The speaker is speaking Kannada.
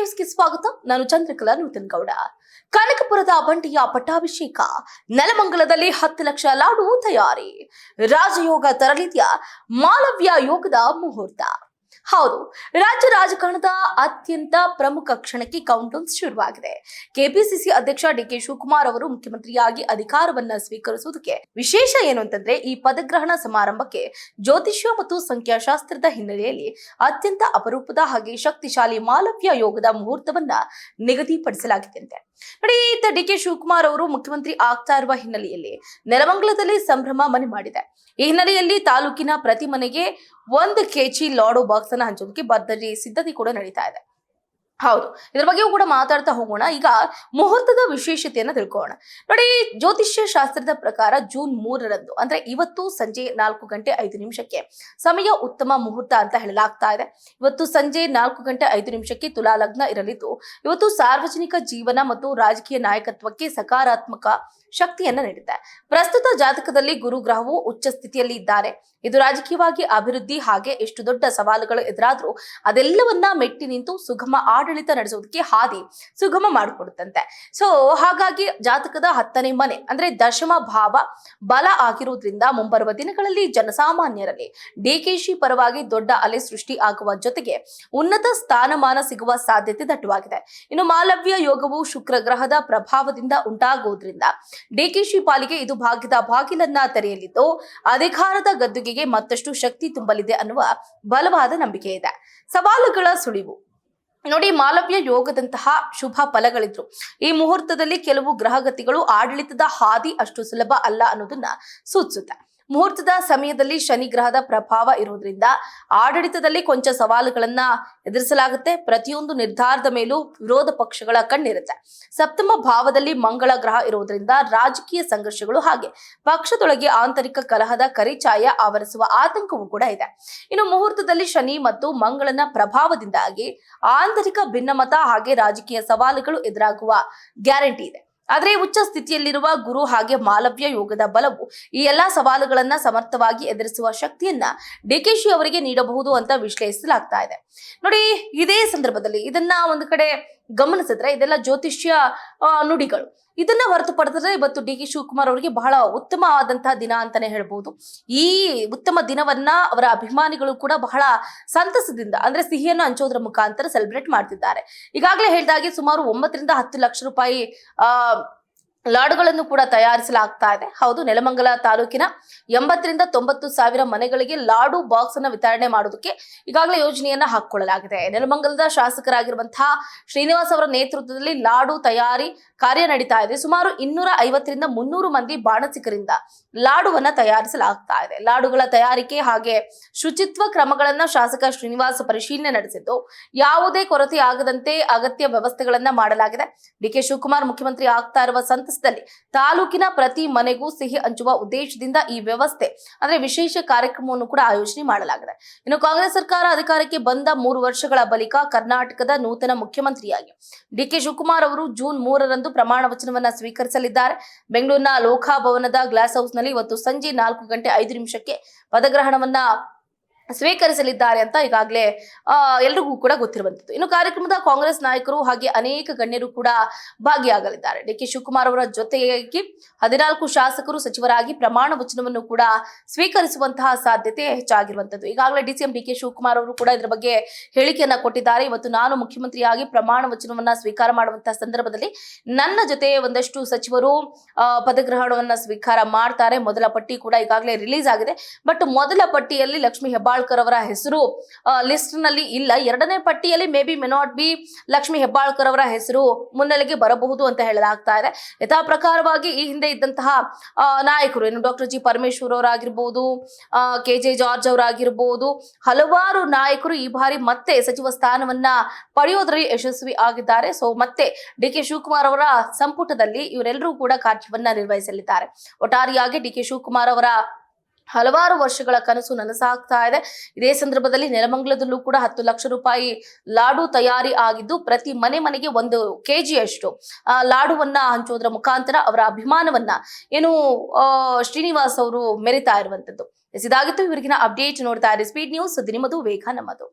ನ್ಯೂಸ್ಗೆ ಸ್ವಾಗತ. ನಾನು ಚಂದ್ರಕಲಾ ನೂತನ್ ಗೌಡ. ಕನಕಪುರದ ಬಂಡೆಯ ಪಟ್ಟಾಭಿಷೇಕ, ನೆಲಮಂಗಲದಲ್ಲಿ 10 ಲಕ್ಷ ಲಾಡು ತಯಾರಿ, ರಾಜಯೋಗ ತರಲಿದೆಯಾ ಮಾಲವ್ಯ ಯೋಗದ ಮುಹೂರ್ತ. ಹೌದು, ರಾಜ್ಯ ರಾಜಕಾರಣದ ಅತ್ಯಂತ ಪ್ರಮುಖ ಕ್ಷಣಕ್ಕೆ ಕೌಂಟೌನ್ ಶುರುವಾಗಿದೆ. ಕೆಪಿಸಿಸಿ ಅಧ್ಯಕ್ಷ ಡಿಕೆ ಶಿವಕುಮಾರ್ ಅವರು ಮುಖ್ಯಮಂತ್ರಿಯಾಗಿ ಅಧಿಕಾರವನ್ನ ಸ್ವೀಕರಿಸುವುದಕ್ಕೆ ವಿಶೇಷ ಏನು ಅಂತಂದ್ರೆ, ಈ ಪದಗ್ರಹಣ ಸಮಾರಂಭಕ್ಕೆ ಜ್ಯೋತಿಷ್ಯ ಮತ್ತು ಸಂಖ್ಯಾಶಾಸ್ತ್ರದ ಹಿನ್ನೆಲೆಯಲ್ಲಿ ಅತ್ಯಂತ ಅಪರೂಪದ ಹಾಗೆ ಶಕ್ತಿಶಾಲಿ ಮಾಲವ್ಯ ಯೋಗದ ಮುಹೂರ್ತವನ್ನ ನಿಗದಿಪಡಿಸಲಾಗಿದೆ. ನೋಡಿ, ಡಿಕೆ ಶಿವಕುಮಾರ್ ಅವರು ಮುಖ್ಯಮಂತ್ರಿ ಆಗ್ತಾ ಇರುವ ಹಿನ್ನೆಲೆಯಲ್ಲಿ ನೆಲಮಂಗಲದಲ್ಲಿ ಸಂಭ್ರಮ ಮನೆ ಮಾಡಿದೆ. ಈ ಹಿನ್ನೆಲೆಯಲ್ಲಿ ತಾಲೂಕಿನ ಪ್ರತಿ ಮನೆಗೆ 1 kg ಲಾಡು ಬಾಕ್ಸ್ ಅನ್ನ ಹಂಚೋದಕ್ಕೆ ಭರ್ಜರಿ ಸಿದ್ಧತೆ ಕೂಡ ನಡೀತಾ ಇದೆ. ಹೌದು, ಇದ್ರ ಬಗ್ಗೆಯೂ ಕೂಡ ಮಾತಾಡ್ತಾ ಹೋಗೋಣ. ಈಗ ಮುಹೂರ್ತದ ವಿಶೇಷತೆಯನ್ನ ತಿಳ್ಕೊಳ್ಳೋಣ. ನೋಡಿ, ಜ್ಯೋತಿಷ್ಯ ಶಾಸ್ತ್ರದ ಪ್ರಕಾರ ಜೂನ್ 3ರಂದು ಅಂದ್ರೆ ಇವತ್ತು ಸಂಜೆ 4:05 ಸಮಯ ಉತ್ತಮ ಮುಹೂರ್ತ ಅಂತ ಹೇಳಲಾಗ್ತಾ ಇದೆ. ಇವತ್ತು ಸಂಜೆ 4:05 ತುಲಾ ಲಗ್ನ ಇರಲಿದ್ದು, ಇವತ್ತು ಸಾರ್ವಜನಿಕ ಜೀವನ ಮತ್ತು ರಾಜಕೀಯ ನಾಯಕತ್ವಕ್ಕೆ ಸಕಾರಾತ್ಮಕ ಶಕ್ತಿಯನ್ನ ನೀಡುತ್ತೆ. ಪ್ರಸ್ತುತ ಜಾತಕದಲ್ಲಿ ಗುರು ಗ್ರಹವು ಉಚ್ಚ ಸ್ಥಿತಿಯಲ್ಲಿ ಇದ್ದಾರೆ. ಇದು ರಾಜಕೀಯವಾಗಿ ಅಭಿವೃದ್ಧಿ ಹಾಗೆ ಎಷ್ಟು ದೊಡ್ಡ ಸವಾಲುಗಳು ಎದುರಾದ್ರೂ ಅದೆಲ್ಲವನ್ನ ಮೆಟ್ಟಿ ನಿಂತು ಸುಗಮ ಆಡಳಿತ ನಡೆಸೋದಕ್ಕೆ ಹಾದಿ ಸುಗಮ ಮಾಡಿಕೊಡುತ್ತಂತೆ. ಸೊ ಹಾಗಾಗಿ ಜಾತಕದ 10ನೇ ಮನೆ ಅಂದ್ರೆ ದಶಮ ಭಾವ ಬಲ ಆಗಿರೋದ್ರಿಂದ ಮುಂಬರುವ ದಿನಗಳಲ್ಲಿ ಜನಸಾಮಾನ್ಯರಲ್ಲಿ ಡಿಕೆಶಿ ಪರವಾಗಿ ದೊಡ್ಡ ಅಲೆ ಸೃಷ್ಟಿ ಆಗುವ ಜೊತೆಗೆ ಉನ್ನತ ಸ್ಥಾನಮಾನ ಸಿಗುವ ಸಾಧ್ಯತೆ ದಟ್ಟವಾಗಿದೆ. ಇನ್ನು ಮಾಲವ್ಯ ಯೋಗವು ಶುಕ್ರ ಗ್ರಹದ ಪ್ರಭಾವದಿಂದ ಉಂಟಾಗುವುದರಿಂದ ಡಿಕೆಶಿ ಪಾಲಿಗೆ ಇದು ಭಾಗ್ಯದ ಬಾಗಿಲನ್ನ ತೆರೆಯಲಿದ್ದು, ಅಧಿಕಾರದ ಗದ್ದುಗೆಗೆ ಮತ್ತಷ್ಟು ಶಕ್ತಿ ತುಂಬಲಿದೆ ಅನ್ನುವ ಬಲವಾದ ನಂಬಿಕೆ ಇದೆ. ಸವಾಲುಗಳ ಸುಳಿವು. ನೋಡಿ, ಮಾಲವ್ಯ ಯೋಗದಂತಹ ಶುಭ ಫಲಗಳಿದ್ರು ಈ ಮುಹೂರ್ತದಲ್ಲಿ ಕೆಲವು ಗ್ರಹಗತಿಗಳು ಆಡಳಿತದ ಹಾದಿ ಅಷ್ಟು ಸುಲಭ ಅಲ್ಲ ಅನ್ನೋದನ್ನ ಸೂಚಿಸುತ್ತೆ. ಮುಹೂರ್ತದ ಸಮಯದಲ್ಲಿ ಶನಿ ಗ್ರಹದ ಪ್ರಭಾವ ಇರುವುದರಿಂದ ಆಡಳಿತದಲ್ಲಿ ಕೊಂಚ ಸವಾಲುಗಳನ್ನ ಎದುರಿಸಲಾಗುತ್ತೆ. ಪ್ರತಿಯೊಂದು ನಿರ್ಧಾರದ ಮೇಲೂ ವಿರೋಧ ಪಕ್ಷಗಳ ಕಣ್ಣಿರುತ್ತೆ. ಸಪ್ತಮ ಭಾವದಲ್ಲಿ ಮಂಗಳ ಗ್ರಹ ಇರುವುದರಿಂದ ರಾಜಕೀಯ ಸಂಘರ್ಷಗಳು ಹಾಗೆ ಪಕ್ಷದೊಳಗೆ ಆಂತರಿಕ ಕಲಹದ ಕರಿಚಾಯ ಆವರಿಸುವ ಆತಂಕವೂ ಕೂಡ ಇದೆ. ಇನ್ನು ಮುಹೂರ್ತದಲ್ಲಿ ಶನಿ ಮತ್ತು ಮಂಗಳನ ಪ್ರಭಾವದಿಂದಾಗಿ ಆಂತರಿಕ ಭಿನ್ನಮತ ಹಾಗೆ ರಾಜಕೀಯ ಸವಾಲುಗಳು ಎದುರಾಗುವ ಗ್ಯಾರಂಟಿ ಇದೆ. ಆದ್ರೆ ಉಚ್ಚ ಸ್ಥಿತಿಯಲ್ಲಿರುವ ಗುರು ಹಾಗೆ ಮಾಲವ್ಯ ಯೋಗದ ಬಲವು ಈ ಎಲ್ಲಾ ಸವಾಲುಗಳನ್ನ ಸಮರ್ಥವಾಗಿ ಎದುರಿಸುವ ಶಕ್ತಿಯನ್ನ ಡಿಕೆಶಿ ಅವರಿಗೆ ನೀಡಬಹುದು ಅಂತ ವಿಶ್ಲೇಷಿಸಲಾಗ್ತಾ ಇದೆ. ನೋಡಿ, ಇದೇ ಸಂದರ್ಭದಲ್ಲಿ ಇದನ್ನ ಒಂದು ಕಡೆ ಗಮನಿಸಿದ್ರೆ ಇದೆಲ್ಲ ಜ್ಯೋತಿಷ್ಯ ನುಡಿಗಳು. ಇದನ್ನ ಹೊರತುಪಡಿಸಿದ್ರೆ ಇವತ್ತು ಡಿಕೆ ಶಿವಕುಮಾರ್ ಅವರಿಗೆ ಬಹಳ ಉತ್ತಮವಾದಂತಹ ದಿನ ಅಂತಾನೆ ಹೇಳ್ಬಹುದು. ಈ ಉತ್ತಮ ದಿನವನ್ನ ಅವರ ಅಭಿಮಾನಿಗಳು ಕೂಡ ಬಹಳ ಸಂತಸದಿಂದ ಅಂದ್ರೆ ಸಿಹಿಯನ್ನು ಹಂಚೋದ್ರ ಮುಖಾಂತರ ಸೆಲೆಬ್ರೇಟ್ ಮಾಡ್ತಿದ್ದಾರೆ. ಈಗಾಗಲೇ ಹೇಳಿದಾಗೆ ಸುಮಾರು 9 ರಿಂದ 10 ಲಕ್ಷ ರೂಪಾಯಿ ಲಾಡುಗಳನ್ನು ಕೂಡ ತಯಾರಿಸಲಾಗ್ತಾ ಇದೆ. ಹೌದು, ನೆಲಮಂಗಲ ತಾಲೂಕಿನ 80 ರಿಂದ 90 ಸಾವಿರ ಮನೆಗಳಿಗೆ ಲಾಡು ಬಾಕ್ಸ್ ಅನ್ನ ವಿತರಣೆ ಮಾಡೋದಕ್ಕೆ ಈಗಾಗಲೇ ಯೋಜನೆಯನ್ನ ಹಾಕಿಕೊಳ್ಳಲಾಗಿದೆ. ನೆಲಮಂಗಲದ ಶಾಸಕರಾಗಿರುವಂತಹ ಶ್ರೀನಿವಾಸ್ ಅವರ ನೇತೃತ್ವದಲ್ಲಿ ಲಾಡು ತಯಾರಿ ಕಾರ್ಯ ನಡೀತಾ ಇದೆ. ಸುಮಾರು 250 ರಿಂದ 300 ಮಂದಿ ಬಾಣಸಿಗರಿಂದ ಲಾಡುವನ್ನ ತಯಾರಿಸಲಾಗ್ತಾ ಇದೆ. ಲಾಡುಗಳ ತಯಾರಿಕೆ ಹಾಗೆ ಶುಚಿತ್ವ ಕ್ರಮಗಳನ್ನ ಶಾಸಕ ಶ್ರೀನಿವಾಸ್ ಪರಿಶೀಲನೆ ನಡೆಸಿದ್ದು, ಯಾವುದೇ ಕೊರತೆ ಆಗದಂತೆ ಅಗತ್ಯ ವ್ಯವಸ್ಥೆಗಳನ್ನ ಮಾಡಲಾಗಿದೆ. ಡಿಕೆ ಶಿವಕುಮಾರ್ ಮುಖ್ಯಮಂತ್ರಿ ಆಗ್ತಾ ಇರುವ ಸಂತಸದಲ್ಲಿ ತಾಲೂಕಿನ ಪ್ರತಿ ಮನೆಗೂ ಸಿಹಿ ಹಂಚುವ ಉದ್ದೇಶದಿಂದ ಈ ವ್ಯವಸ್ಥೆ ಅಂದ್ರೆ ವಿಶೇಷ ಕಾರ್ಯಕ್ರಮವನ್ನು ಕೂಡ ಆಯೋಜನೆ ಮಾಡಲಾಗಿದೆ. ಇನ್ನು ಕಾಂಗ್ರೆಸ್ ಸರ್ಕಾರ ಅಧಿಕಾರಕ್ಕೆ ಬಂದ 3 ವರ್ಷಗಳ ಬಳಿಕ ಕರ್ನಾಟಕದ ನೂತನ ಮುಖ್ಯಮಂತ್ರಿಯಾಗಿ ಡಿಕೆ ಶಿವಕುಮಾರ್ ಅವರು ಜೂನ್ 3ರಂದು ಪ್ರಮಾಣ ವಚನವನ್ನ ಸ್ವೀಕರಿಸಲಿದ್ದಾರೆ. ಬೆಂಗಳೂರಿನ ಲೋಕಭವನದ ಗ್ಲಾಸ್ ಹೌಸ್ ನಲ್ಲಿ ಇವತ್ತು ಸಂಜೆ 4:05 ಪದಗ್ರಹಣವನ್ನ ಸ್ವೀಕರಿಸಲಿದ್ದಾರೆ ಅಂತ ಈಗಾಗಲೇ ಎಲ್ರಿಗೂ ಕೂಡ ಗೊತ್ತಿರುವಂತದ್ದು. ಇನ್ನು ಕಾರ್ಯಕ್ರಮದ ಕಾಂಗ್ರೆಸ್ ನಾಯಕರು ಹಾಗೆ ಅನೇಕ ಗಣ್ಯರು ಕೂಡ ಭಾಗಿಯಾಗಲಿದ್ದಾರೆ. ಡಿಕೆ ಶಿವಕುಮಾರ್ ಅವರ ಜೊತೆಗೆ 14 ಶಾಸಕರು ಸಚಿವರಾಗಿ ಪ್ರಮಾಣ ವಚನವನ್ನು ಕೂಡ ಸ್ವೀಕರಿಸುವಂತಹ ಸಾಧ್ಯತೆ ಹೆಚ್ಚಾಗಿರುವಂತದ್ದು. ಈಗಾಗಲೇ ಡಿಸಿಎಂ ಡಿಕೆ ಶಿವಕುಮಾರ್ ಅವರು ಕೂಡ ಇದರ ಬಗ್ಗೆ ಹೇಳಿಕೆಯನ್ನ ಕೊಟ್ಟಿದ್ದಾರೆ. ಇವತ್ತು ನಾನು ಮುಖ್ಯಮಂತ್ರಿಯಾಗಿ ಪ್ರಮಾಣ ವಚನವನ್ನ ಸ್ವೀಕಾರ ಮಾಡುವಂತಹ ಸಂದರ್ಭದಲ್ಲಿ ನನ್ನ ಜೊತೆ ಒಂದಷ್ಟು ಸಚಿವರು ಪದಗ್ರಹಣವನ್ನ ಸ್ವೀಕಾರ ಮಾಡ್ತಾರೆ. ಮೊದಲ ಪಟ್ಟಿ ಕೂಡ ಈಗಾಗಲೇ ರಿಲೀಸ್ ಆಗಿದೆ. ಬಟ್ ಮೊದಲ ಪಟ್ಟಿಯಲ್ಲಿ ಲಕ್ಷ್ಮೀ ಹೆಬ್ಬಾಳ್ಕರ್ ಅವರ ಹೆಸರು ಲಿಸ್ಟ್ ನಲ್ಲಿ ಇಲ್ಲ. 2ನೇ ಪಟ್ಟಿಯಲ್ಲಿ may not be Lakshmi Hebbalkar ಅವರ ಹೆಸರು ಮುನ್ನೆಲೆಗೆ ಬರಬಹುದು ಅಂತ ಹೇಳಲಾಗ್ತಾ ಇದೆ. ಯಥಾ ಪ್ರಕಾರವಾಗಿ ಈ ಹಿಂದೆ ಇದ್ದಂತಹ ನಾಯಕರು ಏನು ಡಾಕ್ಟರ್ ಜಿ ಪರಮೇಶ್ವರ್ ಅವರಾಗಿರ್ಬೋದು, KJ ಜಾರ್ಜ್ ಅವರಾಗಿರ್ಬೋದು, ಹಲವಾರು ನಾಯಕರು ಈ ಬಾರಿ ಮತ್ತೆ ಸಚಿವ ಸ್ಥಾನವನ್ನ ಪಡೆಯೋದ್ರಲ್ಲಿ ಯಶಸ್ವಿ ಆಗಿದ್ದಾರೆ. ಸೊ ಮತ್ತೆ ಡಿಕೆ ಶಿವಕುಮಾರ್ ಅವರ ಸಂಪುಟದಲ್ಲಿ ಇವರೆಲ್ಲರೂ ಕೂಡ ಕಾರ್ಯವನ್ನ ನಿರ್ವಹಿಸಲಿದ್ದಾರೆ. ಒಟ್ಟಾರೆಯಾಗಿ ಡಿಕೆ ಶಿವಕುಮಾರ್ ಅವರ ಹಲವಾರು ವರ್ಷಗಳ ಕನಸು ನನಸಾಗ್ತಾ ಇದೆ. ಇದೇ ಸಂದರ್ಭದಲ್ಲಿ ನೆಲಮಂಗಲದಲ್ಲೂ ಕೂಡ 10 ಲಕ್ಷ ರೂಪಾಯಿ ಲಾಡು ತಯಾರಿ ಆಗಿದ್ದು, ಪ್ರತಿ ಮನೆಗೆ 1 kg ಅಷ್ಟು ಲಾಡುವನ್ನ ಹಂಚೋದ್ರ ಮುಖಾಂತರ ಅವರ ಅಭಿಮಾನವನ್ನ ಏನು ಶ್ರೀನಿವಾಸ್ ಅವರು ಮೆರಿತಾ ಇರುವಂತದ್ದು. ಇದಾಗಿತ್ತು ಇವರಿಗಿನ ಅಪ್ಡೇಟ್. ನೋಡ್ತಾ ಇರಿ ಸ್ಪೀಡ್ ನ್ಯೂಸ್, ನಿಮ್ಮದು ವೇಗ ನಮ್ಮದು.